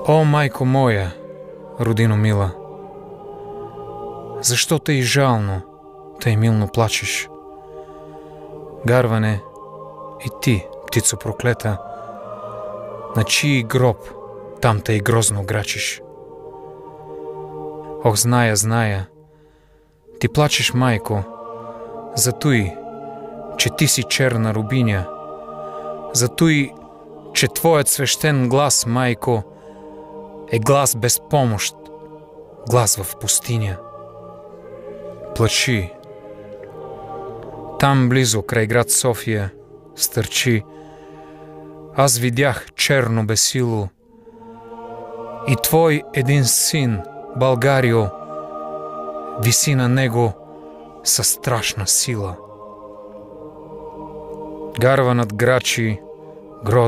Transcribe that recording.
О, майко моя, родино мила, защо тъй жално, тъй милно плачеш? Гарване, и ти, птицо проклета, на чий гроб там тъй грозно грачиш? Ох, зная, ти плачеш, майко, за туй, че ти си черна рубиня, за туй, че твоят свещен глас, майко, е глас без помощ, глас в пустиня. Плачи. Там близо, край град София, стърчи. Аз видях черно бесило и твой един син, Българио, виси на него със страшна сила. Гарва над грачи, грозно